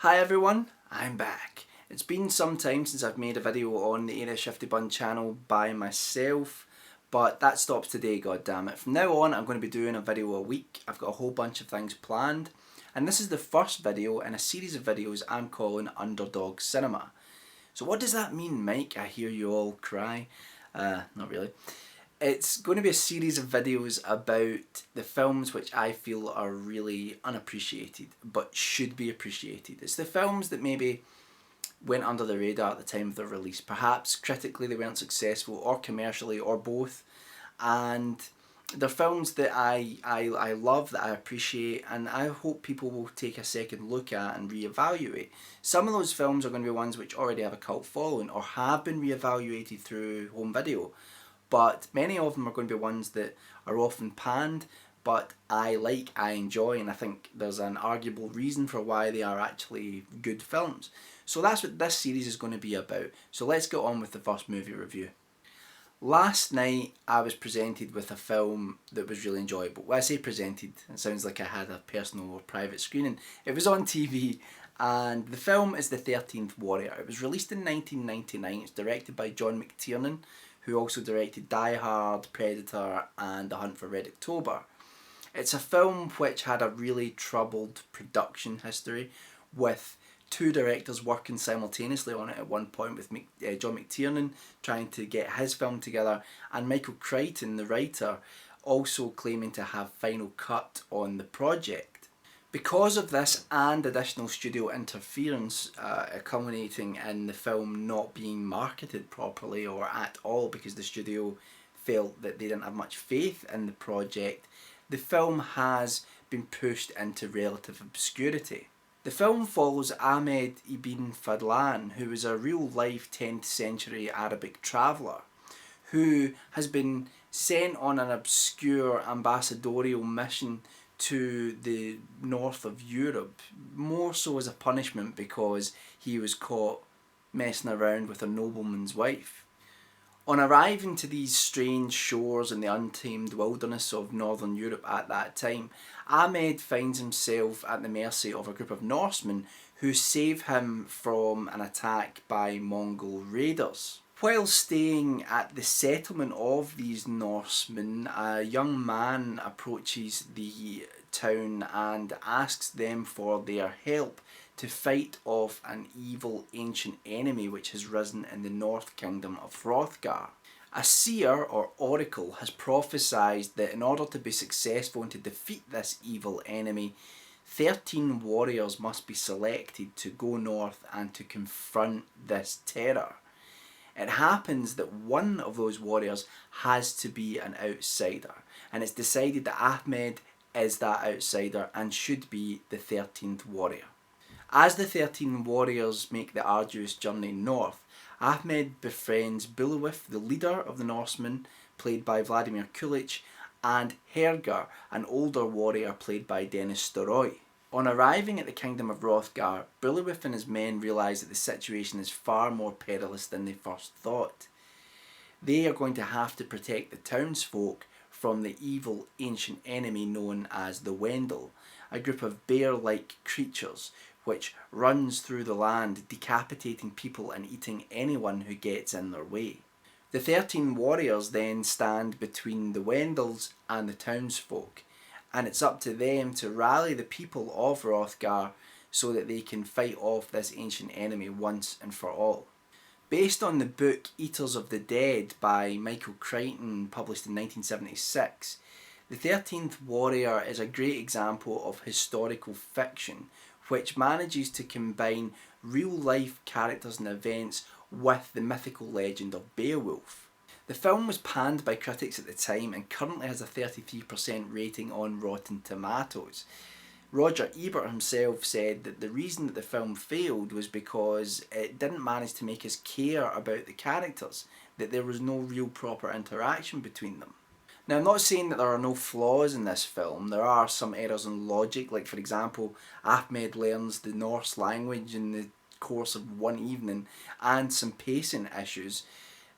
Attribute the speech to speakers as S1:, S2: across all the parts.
S1: Hi everyone, I'm back. It's been some time since I've made a video on the Areashiftybun channel by myself, but that stops today, goddammit. From now on I'm going to be doing a video a week. I've got a whole bunch of things planned, and this is the first video in a series of videos I'm calling Underdog Cinema. So what does that mean, Mike? I hear you all cry. Not really. It's going to be a series of videos about the films which I feel are really unappreciated but should be appreciated. It's the films that maybe went under the radar at the time of their release. Perhaps critically they weren't successful, or commercially, or both. And they're films that I love, that I appreciate, and I hope people will take a second look at and reevaluate. Some of those films are going to be ones which already have a cult following or have been reevaluated through home video. But many of them are going to be ones that are often panned, but I enjoy, and I think there's an arguable reason for why they are actually good films. So that's what this series is going to be about. So let's get on with the first movie review. Last night I was presented with a film that was really enjoyable. When I say presented, it sounds like I had a personal or private screening. It was on TV, and the film is The 13th Warrior. It was released in 1999. It's directed by John McTiernan, who also directed Die Hard, Predator and The Hunt for Red October. It's a film which had a really troubled production history, with two directors working simultaneously on it at one point, with John McTiernan trying to get his film together, and Michael Crichton, the writer, also claiming to have final cut on the project. Because of this and additional studio interference culminating in the film not being marketed properly or at all, because the studio felt that they didn't have much faith in the project, the film has been pushed into relative obscurity. The film follows Ahmed ibn Fadlan, who is a real-life 10th century Arabic traveller who has been sent on an obscure ambassadorial mission to the north of Europe, more so as a punishment because he was caught messing around with a nobleman's wife. On arriving to these strange shores in the untamed wilderness of northern Europe at that time, Ahmed finds himself at the mercy of a group of Norsemen who save him from an attack by Mongol raiders. While staying at the settlement of these Norsemen, a young man approaches the town and asks them for their help to fight off an evil ancient enemy which has risen in the North Kingdom of Hrothgar. A seer or oracle has prophesied that in order to be successful and to defeat this evil enemy, 13 warriors must be selected to go north and to confront this terror. It happens that one of those warriors has to be an outsider, and it's decided that Ahmed is that outsider and should be the 13th warrior. As the 13 warriors make the arduous journey north, Ahmed befriends Beowulf, the leader of the Norsemen, played by Vladimir Kulich, and Herger, an older warrior played by Dennis Storoy. On arriving at the kingdom of Hrothgar, Beowulf and his men realise that the situation is far more perilous than they first thought. They are going to have to protect the townsfolk from the evil ancient enemy known as the Wendel, a group of bear-like creatures which runs through the land, decapitating people and eating anyone who gets in their way. The 13 warriors then stand between the Wendels and the townsfolk, and it's up to them to rally the people of Hrothgar so that they can fight off this ancient enemy once and for all. Based on the book Eaters of the Dead by Michael Crichton, published in 1976, the 13th Warrior is a great example of historical fiction which manages to combine real-life characters and events with the mythical legend of Beowulf. The film was panned by critics at the time and currently has a 33% rating on Rotten Tomatoes. Roger Ebert himself said that the reason that the film failed was because it didn't manage to make us care about the characters, that there was no real proper interaction between them. Now, I'm not saying that there are no flaws in this film. There are some errors in logic, like for example, Ahmed learns the Norse language in the course of one evening, and some pacing issues.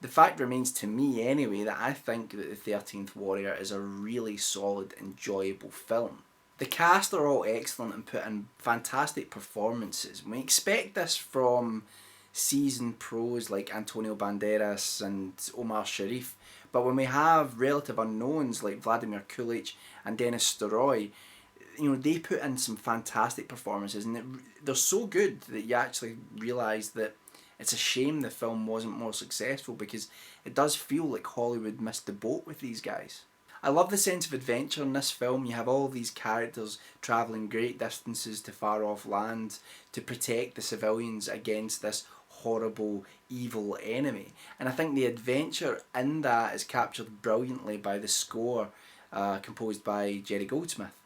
S1: The fact remains, to me anyway, that I think that The 13th Warrior is a really solid, enjoyable film. The cast are all excellent and put in fantastic performances. We expect this from seasoned pros like Antonio Banderas and Omar Sharif, but when we have relative unknowns like Vladimir Kulich and Dennis Storoy, they put in some fantastic performances, and they're so good that you actually realise that it's a shame the film wasn't more successful, because it does feel like Hollywood missed the boat with these guys. I love the sense of adventure in this film. You have all these characters travelling great distances to far off lands to protect the civilians against this horrible, evil enemy. And I think the adventure in that is captured brilliantly by the score composed by Jerry Goldsmith.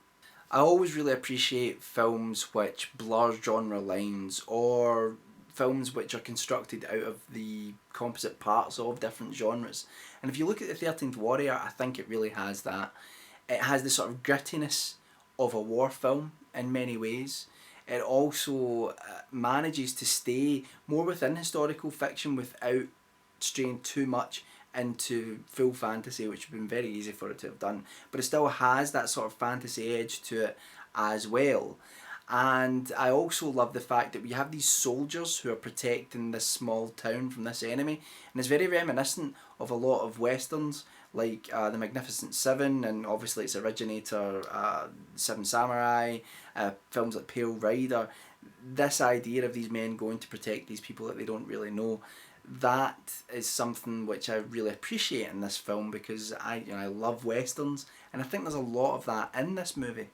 S1: I always really appreciate films which blur genre lines, or films which are constructed out of the composite parts of different genres. And if you look at The 13th Warrior, I think it really has that. It has the sort of grittiness of a war film in many ways. It also manages to stay more within historical fiction without straying too much into full fantasy, which would have been very easy for it to have done. But it still has that sort of fantasy edge to it as well. And I also love the fact that we have these soldiers who are protecting this small town from this enemy, and it's very reminiscent of a lot of westerns like The Magnificent Seven, and obviously its originator Seven Samurai, films like Pale Rider. This idea of these men going to protect these people that they don't really know, that is something which I really appreciate in this film, because I love westerns, and I think there's a lot of that in this movie.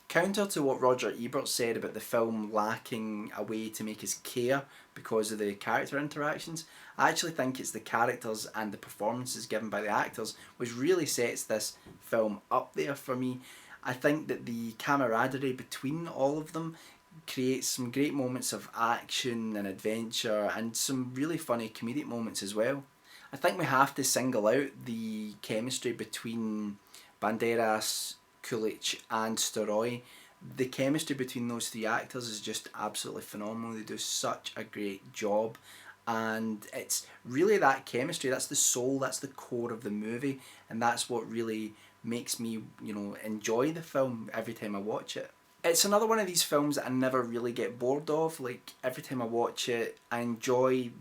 S1: Counter to what Roger Ebert said about the film lacking a way to make us care because of the character interactions, I actually think it's the characters and the performances given by the actors which really sets this film up there for me. I think that the camaraderie between all of them creates some great moments of action and adventure, and some really funny comedic moments as well. I think we have to single out the chemistry between Banderas, Kulich and Storoy. The chemistry between those three actors is just absolutely phenomenal. They do such a great job, and it's really that chemistry that's the soul, that's the core of the movie, and that's what really makes me enjoy the film every time I watch it. It's another one of these films that I never really get bored of. Like, every time I watch it, I enjoy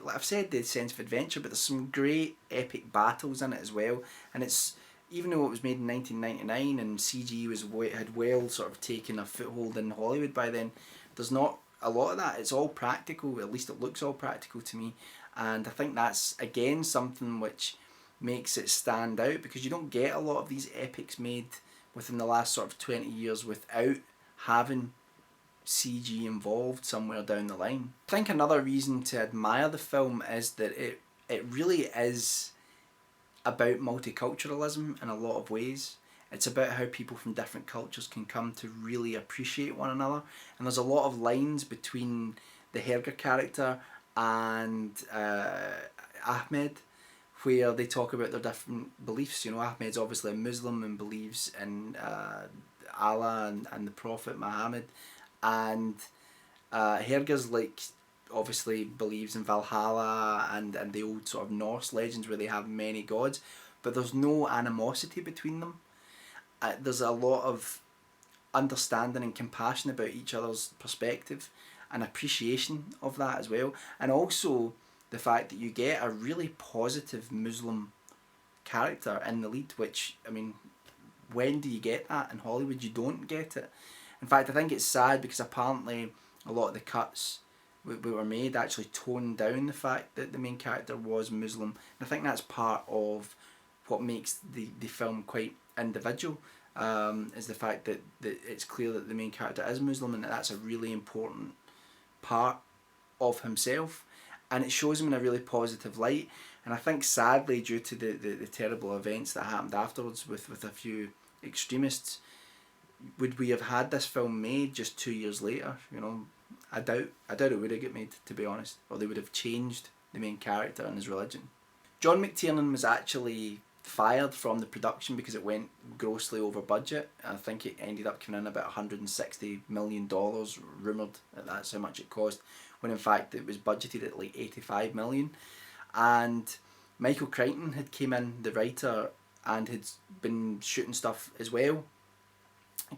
S1: like I've said, the sense of adventure, but there's some great epic battles in it as well. And it's, even though it was made in 1999 and CG had well sort of taken a foothold in Hollywood by then, there's not a lot of that. It's all practical, at least it looks all practical to me. And I think that's, again, something which makes it stand out, because you don't get a lot of these epics made within the last sort of 20 years without having CG involved somewhere down the line. I think another reason to admire the film is that it really is about multiculturalism in a lot of ways. It's about how people from different cultures can come to really appreciate one another, and there's a lot of lines between the Herger character and Ahmed where they talk about their different beliefs. Ahmed's obviously a Muslim and believes in Allah and the Prophet Muhammad, and Herger's obviously believes in Valhalla and the old sort of Norse legends where they have many gods, but there's no animosity between them. There's a lot of understanding and compassion about each other's perspective and appreciation of that as well, and also the fact that you get a really positive Muslim character in the lead, which, I mean, when do you get that in Hollywood? You don't get it. In fact, I think it's sad, because apparently a lot of the cuts that were made actually toned down the fact that the main character was Muslim. And I think that's part of what makes the film quite individual, is the fact that it's clear that the main character is Muslim, and that's a really important part of himself, and it shows him in a really positive light. And I think, sadly, due to the terrible events that happened afterwards with a few extremists, would we have had this film made just 2 years later? I doubt it would have got made, to be honest, or they would have changed the main character and his religion. John McTiernan was actually fired from the production because it went grossly over budget. I think it ended up coming in about $160 million, rumoured that that's how much it cost, when in fact it was budgeted at like 85 million. And Michael Crichton had came in, the writer, and had been shooting stuff as well.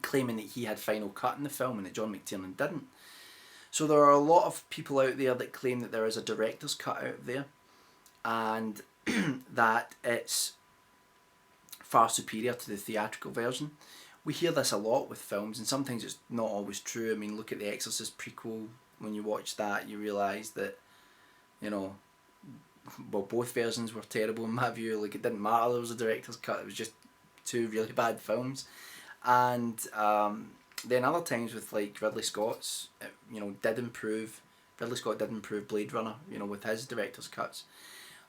S1: claiming that he had final cut in the film and that John McTiernan didn't. So there are a lot of people out there that claim that there is a director's cut out there, and that it's far superior to the theatrical version. We hear this a lot with films, and sometimes it's not always true. I mean, look at the Exorcist prequel. When you watch that, you realise that, you know, well, both versions were terrible in my view. Like, it didn't matter there was a director's cut, it was just two really bad films. And then other times with, like, Ridley Scott's, you know, did improve. Ridley Scott did improve Blade Runner, you know, with his director's cuts.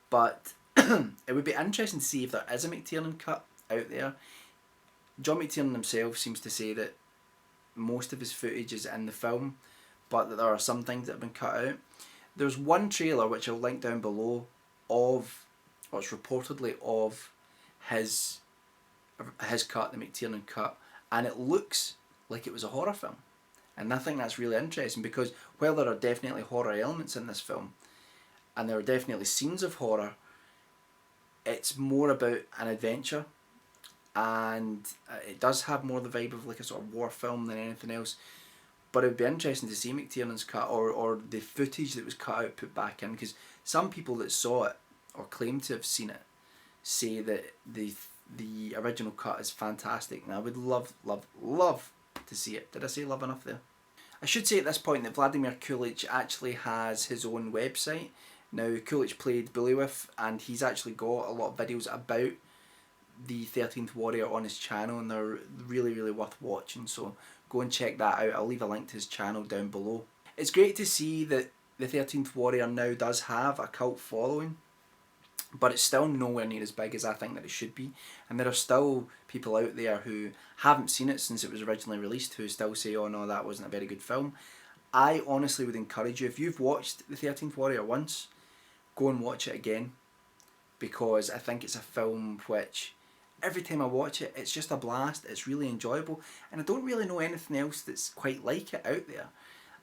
S1: But it would be interesting to see if there is a McTiernan cut out there. John McTiernan himself seems to say that most of his footage is in the film, but that there are some things that have been cut out. There's one trailer which I'll link down below of, or it's reportedly of, his cut, the McTiernan cut, and it looks like it was a horror film. And I think that's really interesting, because while there are definitely horror elements in this film, and there are definitely scenes of horror, it's more about an adventure, and it does have more the vibe of like a sort of war film than anything else. But it would be interesting to see McTiernan's cut, or the footage that was cut out put back in, because some people that saw it or claim to have seen it say that the original cut is fantastic, and I would love to see it. Did I say love enough there? I should say at this point that Vladimir Kulich actually has his own website. Now, Kulich played Bullywith, and he's actually got a lot of videos about the 13th Warrior on his channel, and they're really, really worth watching, so go and check that out. I'll leave a link to his channel down below. It's great to see that the 13th Warrior now does have a cult following, but it's still nowhere near as big as I think that it should be, and there are still people out there who haven't seen it since it was originally released who still say, oh no, that wasn't a very good film. I honestly would encourage you, if you've watched the 13th Warrior once, go and watch it again, because I think it's a film which, every time I watch it, it's just a blast. It's really enjoyable, and I don't really know anything else that's quite like it out there.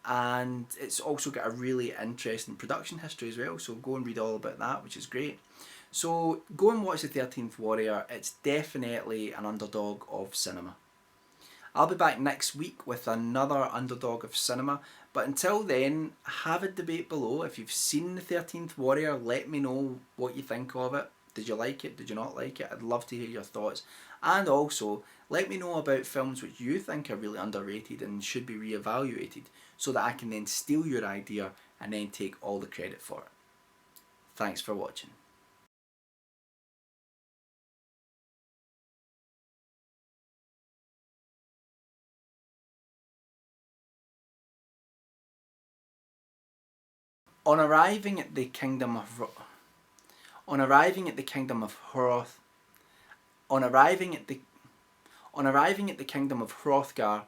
S1: And it's also got a really interesting production history as well, so go and read all about that, which is great. So go and watch the 13th Warrior. It's definitely an underdog of cinema. I'll be back next week with another underdog of cinema, but until then, have a debate below. If you've seen the 13th Warrior, let me know what you think of it. Did you like it? Did you not like it? I'd love to hear your thoughts. And also, let me know about films which you think are really underrated and should be re-evaluated, so that I can then steal your idea and then take all the credit for it. Thanks for watching. On arriving at the kingdom of on arriving at the kingdom of Hroth, on arriving at the kingdom of Hrothgar,